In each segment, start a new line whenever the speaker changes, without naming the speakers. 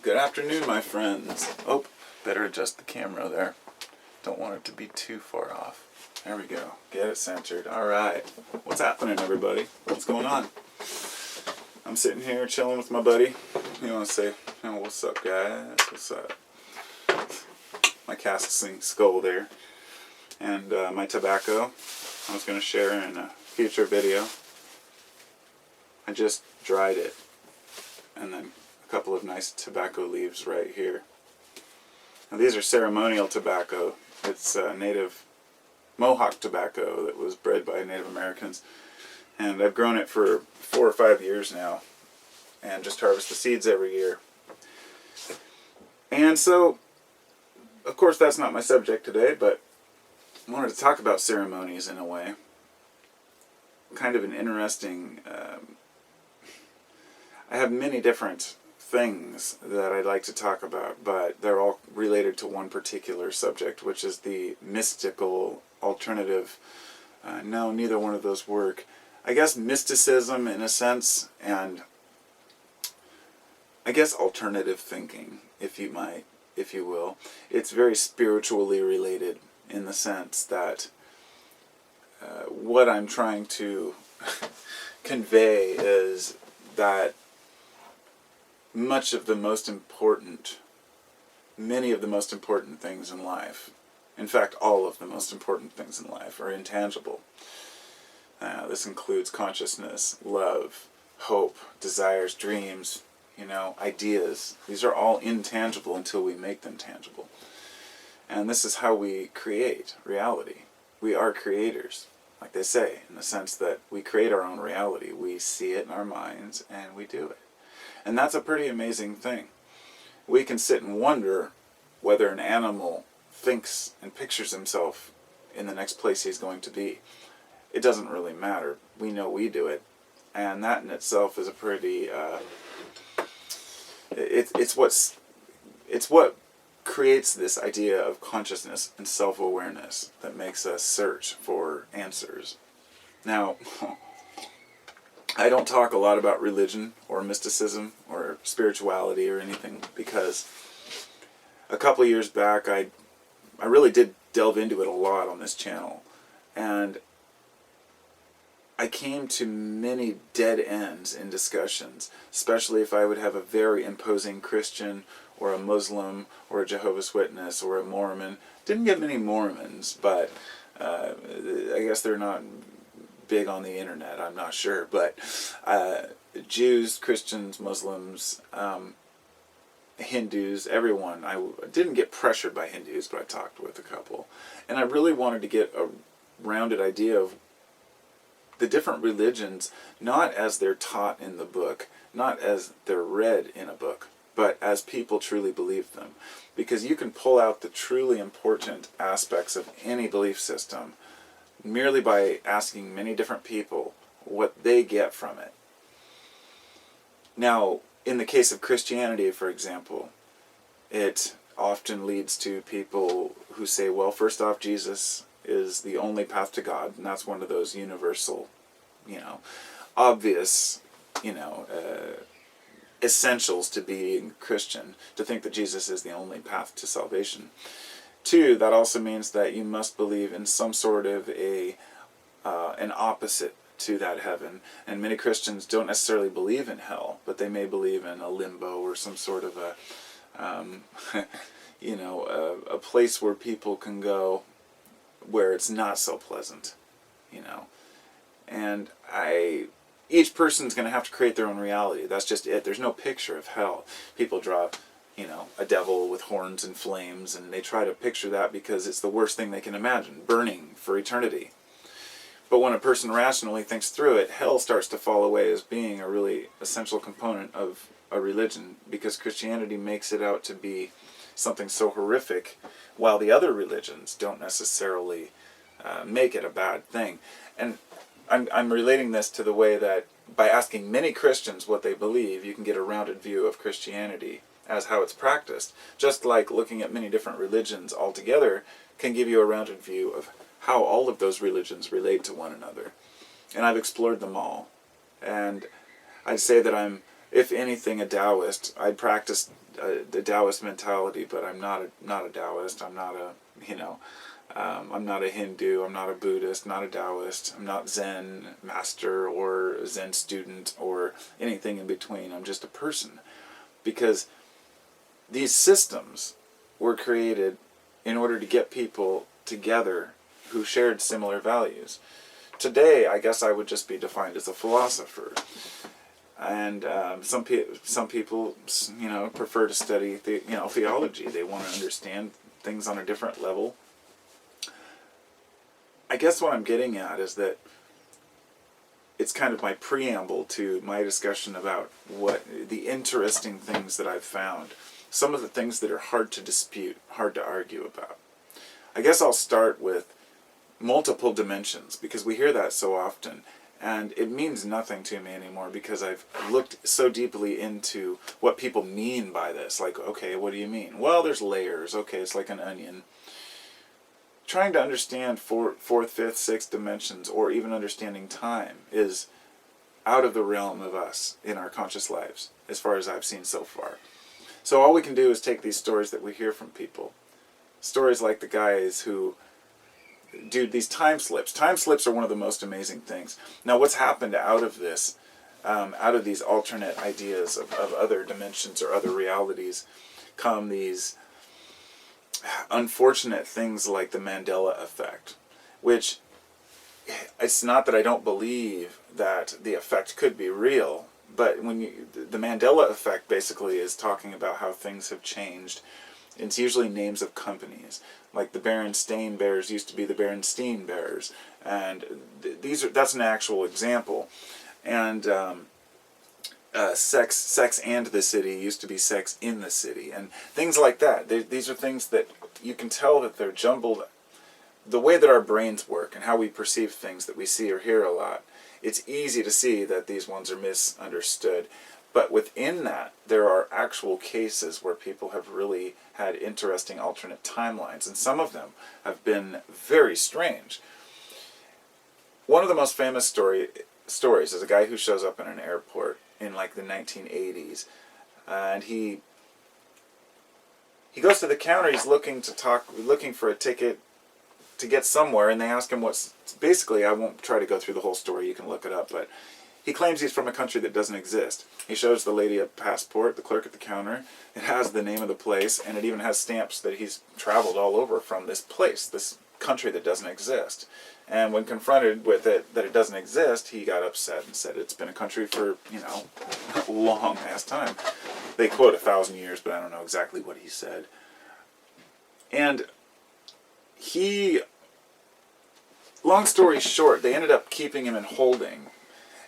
Good afternoon, my friends. Oh, better adjust the camera there. Don't want it to be too far off. There we go. Get it centered. All right. What's happening, everybody? What's going on? I'm sitting here chilling with my buddy. You want to say, what's up, guys? What's up? My casting skull there. And my tobacco I was going to share in a future video. I just dried it. And then a couple of nice tobacco leaves right here. Now these are ceremonial tobacco. It's native Mohawk tobacco that was bred by Native Americans. And I've grown it for 4 or 5 years now. And just harvest the seeds every year. And so, of course that's not my subject today, but I wanted to talk about ceremonies in a way. Kind of an interesting... I have many different things that I'd like to talk about, but they're all related to one particular subject, which is the mystical alternative. No, neither one of those work. I guess mysticism in a sense, and I guess alternative thinking, if you will. It's very spiritually related in the sense that what I'm trying to convey is that many of the most important things in life, in fact all of the most important things in life, are intangible. This includes consciousness, love, hope, desires, dreams, ideas. These are all intangible until we make them tangible. And this is how we create reality. We are creators, like they say, in the sense that we create our own reality. We see it in our minds and we do it. And that's a pretty amazing thing. We can sit and wonder whether an animal thinks and pictures himself in the next place he's going to be. It doesn't really matter. We know we do it. And that in itself is a pretty... It's what creates this idea of consciousness and self-awareness that makes us search for answers. Now... I don't talk a lot about religion or mysticism or spirituality or anything because a couple of years back I really did delve into it a lot on this channel, and I came to many dead ends in discussions, especially if I would have a very imposing Christian or a Muslim or a Jehovah's Witness or a Mormon. Didn't get many Mormons, but I guess they're not big on the internet, I'm not sure, but Jews, Christians, Muslims, Hindus, everyone. I didn't get pressured by Hindus, but I talked with a couple, and I really wanted to get a rounded idea of the different religions, not as they're taught in the book, not as they're read in a book, but as people truly believe them, because you can pull out the truly important aspects of any belief system merely by asking many different people what they get from it. Now, in the case of Christianity, for example, it often leads to people who say, well, first off, Jesus is the only path to God, and that's one of those universal, obvious, essentials to being Christian, to think that Jesus is the only path to salvation. 2, that also means that you must believe in some sort of an opposite to that heaven. And many Christians don't necessarily believe in hell, but they may believe in a limbo or some sort of a place where people can go where it's not so pleasant, And each person's going to have to create their own reality. That's just it. There's no picture of hell. People draw a devil with horns and flames, and they try to picture that because it's the worst thing they can imagine, burning for eternity. But when a person rationally thinks through it, hell starts to fall away as being a really essential component of a religion, because Christianity makes it out to be something so horrific, while the other religions don't necessarily make it a bad thing. And I'm relating this to the way that by asking many Christians what they believe, you can get a rounded view of Christianity as how it's practiced, just like looking at many different religions altogether can give you a rounded view of how all of those religions relate to one another. And I've explored them all. And I'd say that I'm if anything, a Taoist. I practice the Taoist mentality, but I'm not a Taoist. I'm not a, I'm not a Hindu. I'm not a Buddhist. Not a Taoist. I'm not Zen master or Zen student or anything in between. I'm just a person, because these systems were created in order to get people together who shared similar values. Today, I guess I would just be defined as a philosopher. And some people, prefer to study theology. They want to understand things on a different level. I guess what I'm getting at is that it's kind of my preamble to my discussion about what the interesting things that I've found. Some of the things that are hard to dispute, hard to argue about. I guess I'll start with multiple dimensions, because we hear that so often. And it means nothing to me anymore, because I've looked so deeply into what people mean by this. Like, okay, what do you mean? Well, there's layers. Okay, it's like an onion. Trying to understand fourth, fifth, sixth dimensions, or even understanding time, is out of the realm of us in our conscious lives, as far as I've seen so far. So all we can do is take these stories that we hear from people. Stories like the guys who do these time slips. Time slips are one of the most amazing things. Now, what's happened out of this, out of these alternate ideas of other dimensions or other realities, come these unfortunate things like the Mandela effect, which, it's not that I don't believe that the effect could be real, but the Mandela effect basically is talking about how things have changed. It's usually names of companies, like the Berenstain Bears used to be the Berenstein Bears, and that's an actual example. And Sex and the City used to be Sex in the City, and things like that. These are things that you can tell that they're jumbled. The way that our brains work and how we perceive things that we see or hear a lot, it's easy to see that these ones are misunderstood. But within that, there are actual cases where people have really had interesting alternate timelines, and some of them have been very strange. One of the most famous stories is a guy who shows up in an airport in like the 1980s, and he goes to the counter. He's looking for a ticket to get somewhere, and they ask him what's basically. I won't try to go through the whole story. You can look it up, but he claims he's from a country that doesn't exist. He shows the lady a passport, the clerk at the counter. It has the name of the place, and it even has stamps that he's traveled all over from this place, this country that doesn't exist. And when confronted with it, that it doesn't exist, he got upset and said it's been a country for, a long ass time. They quote 1,000 years, but I don't know exactly what he said. And long story short, they ended up keeping him in holding.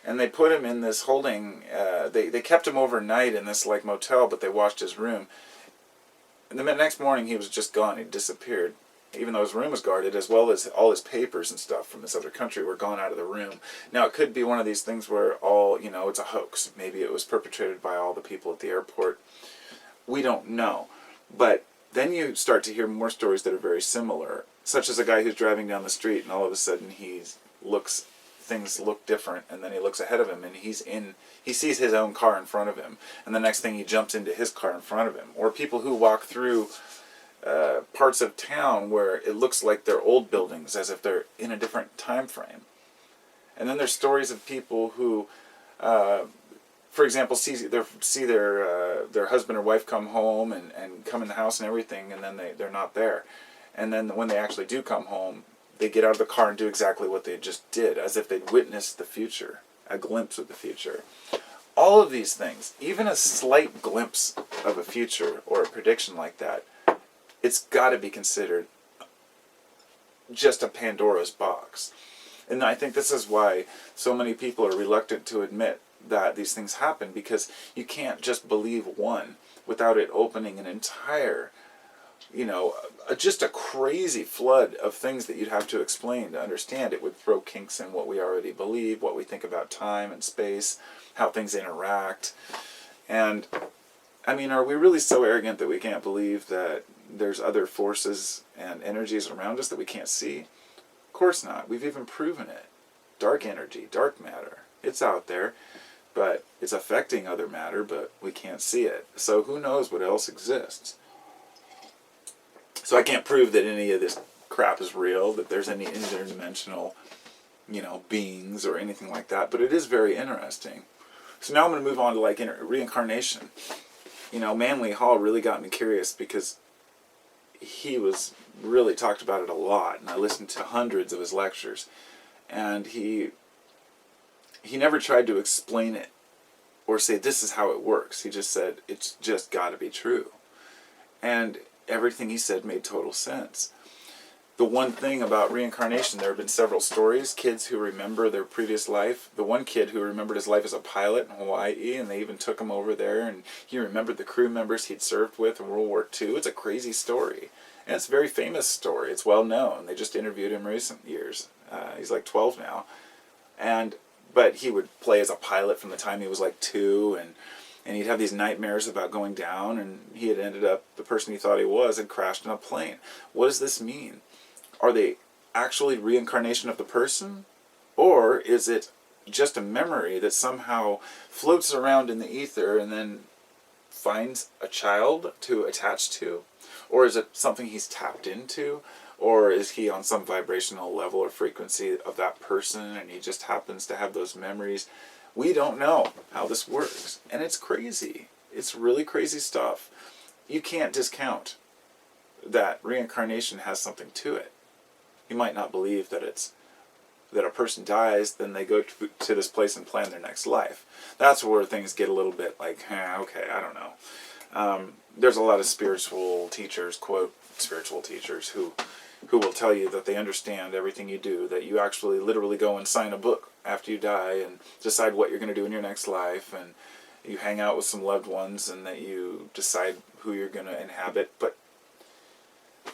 And they put him in this holding, they kept him overnight in this like motel, but they watched his room. And the next morning he was just gone, he disappeared. Even though his room was guarded, as well as all his papers and stuff from this other country were gone out of the room. Now, it could be one of these things where it's a hoax. Maybe it was perpetrated by all the people at the airport. We don't know. But then you start to hear more stories that are very similar, such as a guy who's driving down the street and all of a sudden things look different, and then he looks ahead of him and he sees his own car in front of him, and the next thing he jumps into his car in front of him. Or people who walk through parts of town where it looks like they're old buildings, as if they're in a different time frame. And then there's stories of people who, for example, see their husband or wife come home and come in the house and everything, and then they're not there. And then when they actually do come home, they get out of the car and do exactly what they just did, as if they'd witnessed the future, a glimpse of the future. All of these things, even a slight glimpse of a future or a prediction like that, it's got to be considered just a Pandora's box. And I think this is why so many people are reluctant to admit that these things happen, because you can't just believe one without it opening an entire, just a crazy flood of things that you'd have to explain to understand. It would throw kinks in what we already believe, what we think about time and space, how things interact. And, are we really so arrogant that we can't believe that there's other forces and energies around us that we can't see? Of course not. We've even proven it. Dark energy, dark matter, it's out there. but it's affecting other matter, but we can't see it. So who knows what else exists? So I can't prove that any of this crap is real, that there's any interdimensional, beings or anything like that, but it is very interesting. So now I'm going to move on to like reincarnation. Manly Hall really got me curious because he was really talked about it a lot, and I listened to hundreds of his lectures, and he never tried to explain it or say this is how it works. He just said it's just got to be true, and everything he said made total sense. The one thing about reincarnation, there have been several stories, kids who remember their previous life. The one kid who remembered his life as a pilot in Hawaii, and they even took him over there, and he remembered the crew members he'd served with in World War II. It's a crazy story, and it's a very famous story. It's well known. They just interviewed him recent years. He's like 12 now, but he would play as a pilot from the time he was like 2, and he'd have these nightmares about going down, and he had ended up, the person he thought he was, had crashed in a plane. What does this mean? Are they actually reincarnation of the person? Or is it just a memory that somehow floats around in the ether and then finds a child to attach to? Or is it something he's tapped into? Or is he on some vibrational level or frequency of that person and he just happens to have those memories? We don't know how this works. And it's crazy. It's really crazy stuff. You can't discount that reincarnation has something to it. You might not believe that that a person dies, then they go to this place and plan their next life. That's where things get a little bit like, okay, I don't know. There's a lot of spiritual teachers, quote, spiritual teachers, who will tell you that they understand everything you do, that you actually literally go and sign a book after you die and decide what you're going to do in your next life, and you hang out with some loved ones, and that you decide who you're going to inhabit. But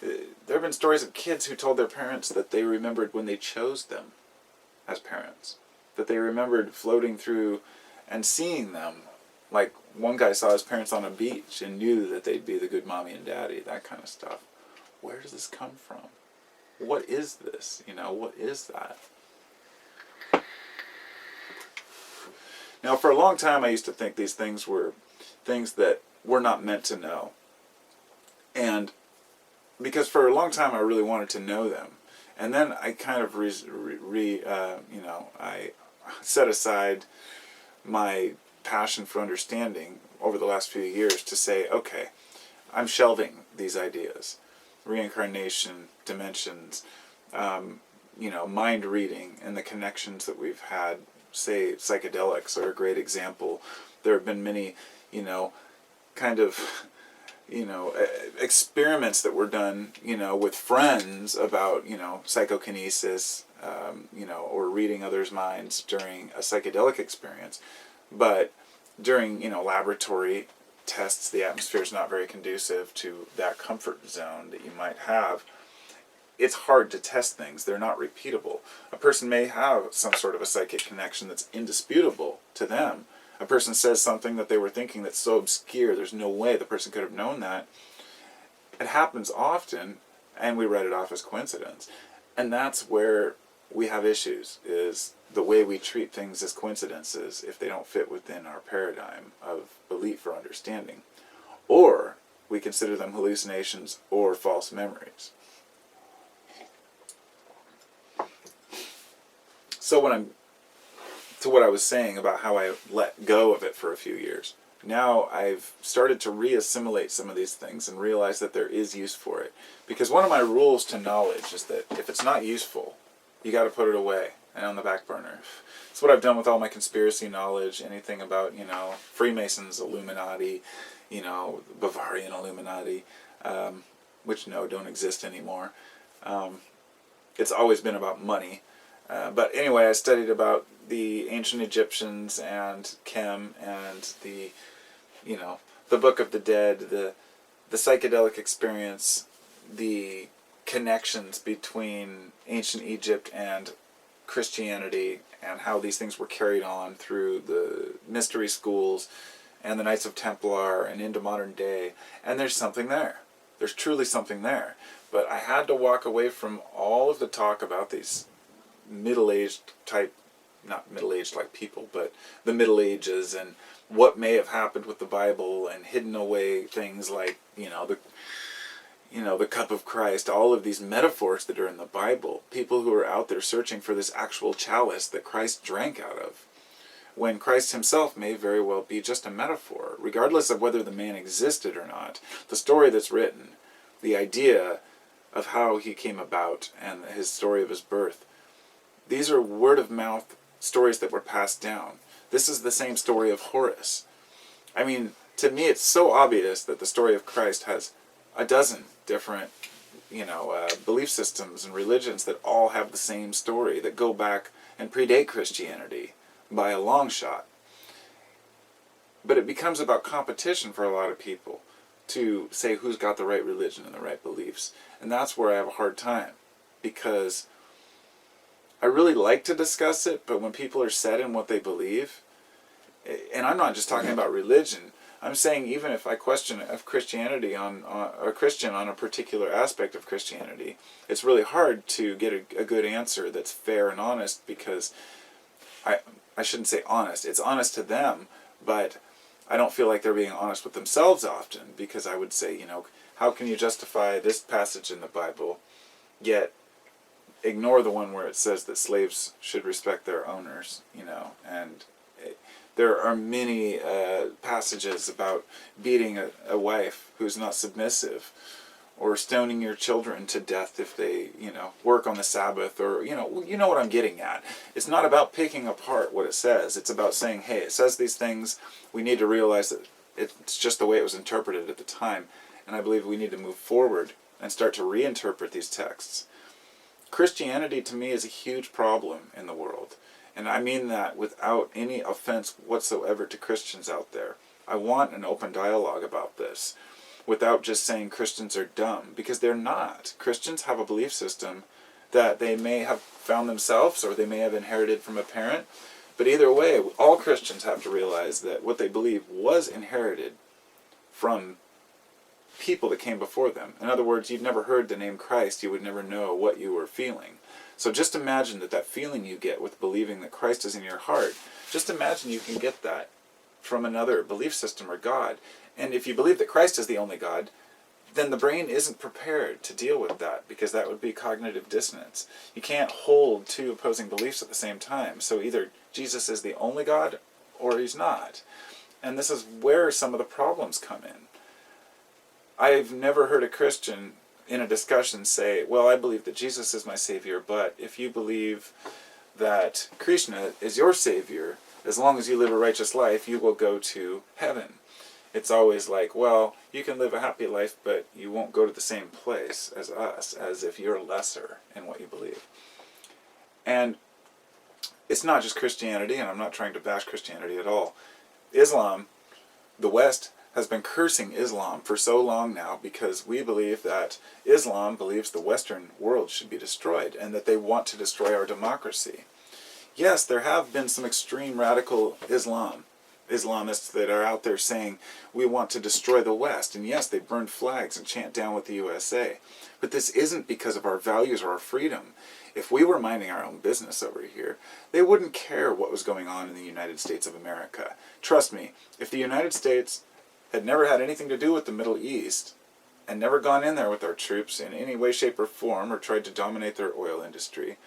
there have been stories of kids who told their parents that they remembered when they chose them as parents, that they remembered floating through and seeing them. Like one guy saw his parents on a beach and knew that they'd be the good mommy and daddy, that kind of stuff. Where does this come from? What is this? What is that? Now, for a long time, I used to think these things were things that we're not meant to know. And because for a long time, I really wanted to know them. And then I kind of I set aside my passion for understanding over the last few years to say, okay, I'm shelving these ideas. Reincarnation, dimensions, mind reading, and the connections that we've had. Say, psychedelics are a great example. There have been many, experiments that were done, with friends about, psychokinesis, or reading others' minds during a psychedelic experience. But during, laboratory tests, the atmosphere is not very conducive to that comfort zone that you might have. It's hard to test things. They're not repeatable. A person may have some sort of a psychic connection that's indisputable to them. A person says something that they were thinking that's so obscure, there's no way the person could have known that. It happens often, and we write it off as coincidence. And that's where we have issues, is the way we treat things as coincidences if they don't fit within our paradigm of belief or understanding. Or we consider them hallucinations or false memories. So what I was saying about how I let go of it for a few years, now I've started to re-assimilate some of these things and realize that there is use for it. Because one of my rules to knowledge is that if it's not useful, you got to put it away and on the back burner. It's what I've done with all my conspiracy knowledge, anything about, Freemasons, Illuminati, Bavarian Illuminati, which don't exist anymore. It's always been about money. But anyway, I studied about the ancient Egyptians and Chem and the Book of the Dead, the psychedelic experience, the connections between ancient Egypt and Christianity, and how these things were carried on through the mystery schools and the Knights of Templar and into modern day. And there's something there. There's truly something there. But I had to walk away from all of the talk about these middle-aged type, not middle-aged like people, but the Middle Ages, and what may have happened with the Bible, and hidden away things like, the cup of Christ, all of these metaphors that are in the Bible. People who are out there searching for this actual chalice that Christ drank out of, when Christ himself may very well be just a metaphor, regardless of whether the man existed or not. The story that's written, the idea of how he came about, and his story of his birth, these are word-of-mouth stories that were passed down. This is the same story of Horus. I mean, to me it's so obvious that the story of Christ has a dozen different, belief systems and religions that all have the same story, that go back and predate Christianity by a long shot. But it becomes about competition for a lot of people to say who's got the right religion and the right beliefs. And that's where I have a hard time, because I really like to discuss it, but when people are set in what they believe, and I'm not just talking about religion, I'm saying even if I question of Christianity on a Christian on a particular aspect of Christianity, it's really hard to get a good answer that's fair and honest, because I shouldn't say honest. It's honest to them, but I don't feel like they're being honest with themselves often, because I would say, how can you justify this passage in the Bible, yet ignore the one where it says that slaves should respect their owners, and there are many passages about beating a wife who's not submissive, or stoning your children to death if they, work on the Sabbath, or, you know what I'm getting at. It's not about picking apart what it says. It's about saying, hey, it says these things. We need to realize that it's just the way it was interpreted at the time. And I believe we need to move forward and start to reinterpret these texts. Christianity, to me, is a huge problem in the world. And I mean that without any offense whatsoever to Christians out there. I want an open dialogue about this, without just saying Christians are dumb, because they're not. Christians have a belief system that they may have found themselves, or they may have inherited from a parent. But either way, all Christians have to realize that what they believe was inherited from people that came before them. In other words, you've never heard the name Christ, you would never know what you were feeling. So just imagine that feeling you get with believing that Christ is in your heart, just imagine you can get that from another belief system or God. And if you believe that Christ is the only God, then the brain isn't prepared to deal with that, because that would be cognitive dissonance. You can't hold two opposing beliefs at the same time. So either Jesus is the only God, or he's not. And this is where some of the problems come in. I've never heard a Christian in a discussion say, well, I believe that Jesus is my Savior, but if you believe that Krishna is your Savior, as long as you live a righteous life, you will go to heaven. It's always like, well, you can live a happy life, but you won't go to the same place as us, as if you're lesser in what you believe. And it's not just Christianity, and I'm not trying to bash Christianity at all. Islam, the West, has been cursing Islam for so long now, because we believe that Islam believes the Western world should be destroyed, and that they want to destroy our democracy. Yes, there have been some extreme radical Islamists that are out there saying, we want to destroy the West. And yes, they burn flags and chant down with the USA. But this isn't because of our values or our freedom. If we were minding our own business over here, they wouldn't care what was going on in the United States of America. Trust me, if the United States had never had anything to do with the Middle East, and never gone in there with our troops in any way, shape, or form, or tried to dominate their oil industry,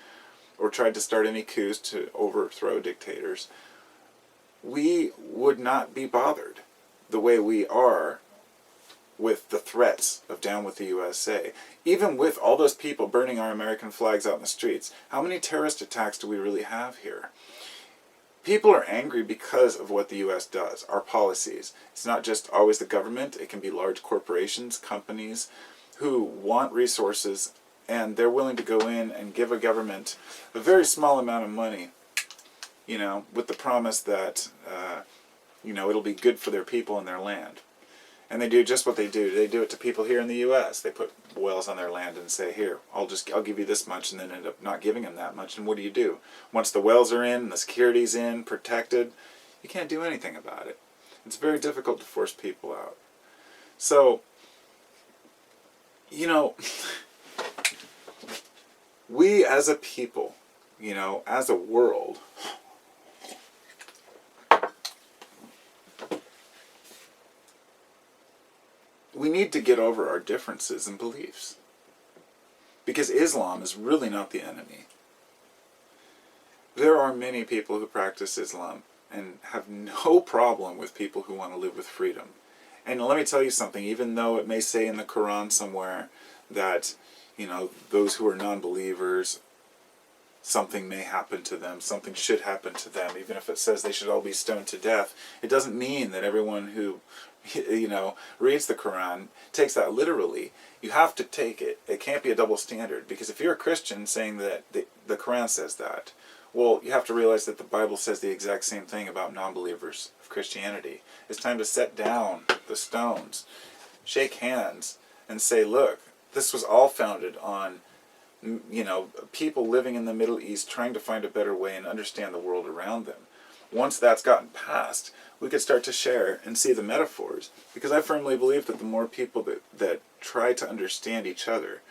or tried to start any coups to overthrow dictators, we would not be bothered the way we are with the threats of down with the USA. Even with all those people burning our American flags out in the streets, how many terrorist attacks do we really have here? People are angry because of what the U.S. does, our policies. It's not just always the government, it can be large corporations, companies, who want resources, and they're willing to go in and give a government a very small amount of money, with the promise that, it'll be good for their people and their land. And they do just what they do. They do it to people here in the U.S. They put wells on their land and say, here, I'll give you this much, and then end up not giving them that much. And what do? Once the wells are in, the security's in, protected, you can't do anything about it. It's very difficult to force people out. So, we as a people, as a world, we need to get over our differences in beliefs. Because Islam is really not the enemy. There are many people who practice Islam and have no problem with people who want to live with freedom. And let me tell you something, even though it may say in the Quran somewhere that, those who are non-believers, something may happen to them, something should happen to them, even if it says they should all be stoned to death, it doesn't mean that everyone who, reads the Quran takes that literally. You have to take it. It can't be a double standard, because if you're a Christian saying that the Quran says that, well, you have to realize that the Bible says the exact same thing about non-believers of Christianity. It's time to set down the stones, shake hands, and say, look, this was all founded on, people living in the Middle East trying to find a better way and understand the world around them. Once that's gotten past, we could start to share and see the metaphors. Because I firmly believe that the more people that try to understand each other,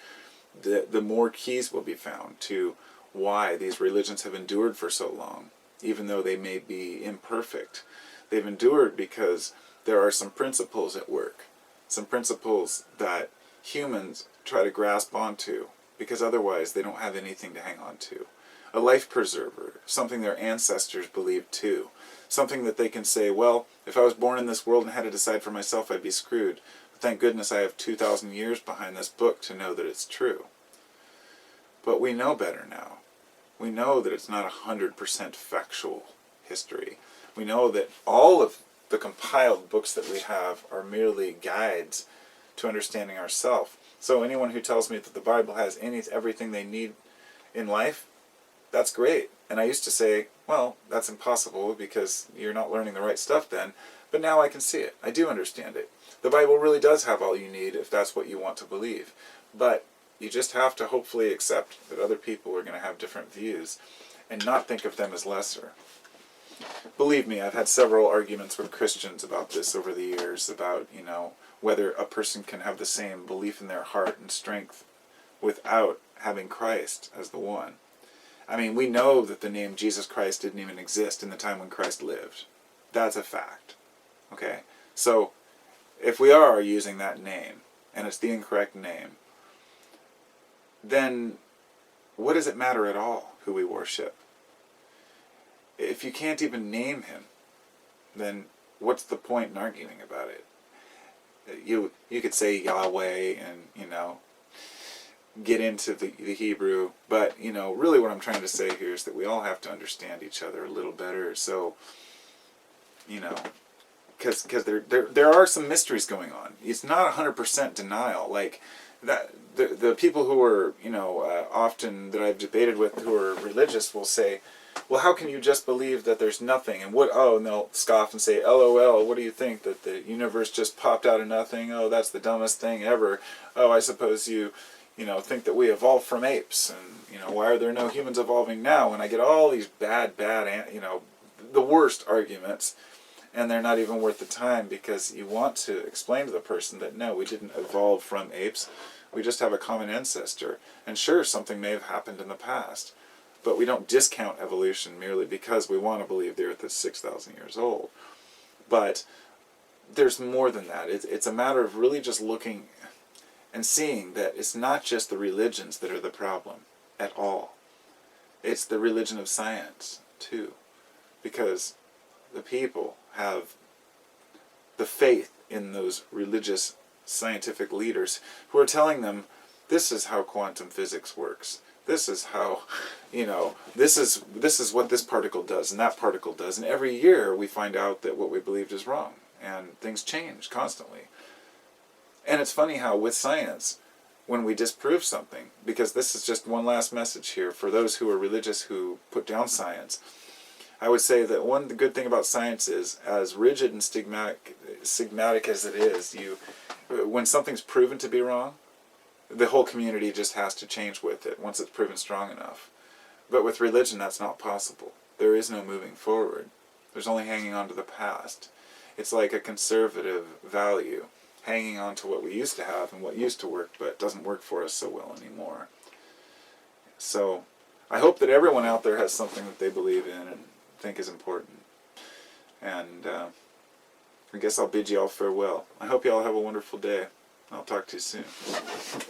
the more keys will be found to why these religions have endured for so long, even though they may be imperfect. They've endured because there are some principles at work, some principles that humans try to grasp onto, because otherwise they don't have anything to hang on to. A life preserver, something their ancestors believed too, something that they can say, well, if I was born in this world and had to decide for myself, I'd be screwed. But thank goodness I have 2,000 years behind this book to know that it's true. But we know better now. We know that it's not 100% factual history. We know that all of the compiled books that we have are merely guides to understanding ourselves. So anyone who tells me that the Bible has everything they need in life, that's great. And I used to say, well, that's impossible because you're not learning the right stuff then. But now I can see it. I do understand it. The Bible really does have all you need if that's what you want to believe. But you just have to hopefully accept that other people are going to have different views and not think of them as lesser. Believe me, I've had several arguments with Christians about this over the years, about, whether a person can have the same belief in their heart and strength without having Christ as the one. I mean, we know that the name Jesus Christ didn't even exist in the time when Christ lived. That's a fact. Okay? So, if we are using that name, and it's the incorrect name, then what does it matter at all who we worship? If you can't even name him, then what's the point in arguing about it? You could say Yahweh and, get into the Hebrew, but, really what I'm trying to say here is that we all have to understand each other a little better, so, because there are some mysteries going on. It's not 100% denial, like, that the people who are, often that I've debated with who are religious will say, well, how can you just believe that there's nothing? And and they'll scoff and say, LOL, what do you think, that the universe just popped out of nothing? Oh, that's the dumbest thing ever. Oh, I suppose you think that we evolved from apes. And, why are there no humans evolving now? And I get all these bad, the worst arguments. And they're not even worth the time, because you want to explain to the person that, no, we didn't evolve from apes. We just have a common ancestor. And sure, something may have happened in the past. But we don't discount evolution merely because we want to believe the Earth is 6,000 years old. But there's more than that. It's a matter of really just looking and seeing that it's not just the religions that are the problem at all. It's the religion of science, too. Because the people have the faith in those religious scientific leaders who are telling them, this is how quantum physics works. This is how, this is what this particle does and that particle does. And every year we find out that what we believed is wrong. And things change constantly. And it's funny how with science, when we disprove something, because this is just one last message here for those who are religious who put down science, I would say that the good thing about science is, as rigid and stigmatic as it is, when something's proven to be wrong, the whole community just has to change with it once it's proven strong enough. But with religion, that's not possible. There is no moving forward. There's only hanging on to the past. It's like a conservative value, hanging on to what we used to have and what used to work, but doesn't work for us so well anymore. So, I hope that everyone out there has something that they believe in and think is important. And I guess I'll bid you all farewell. I hope you all have a wonderful day. I'll talk to you soon.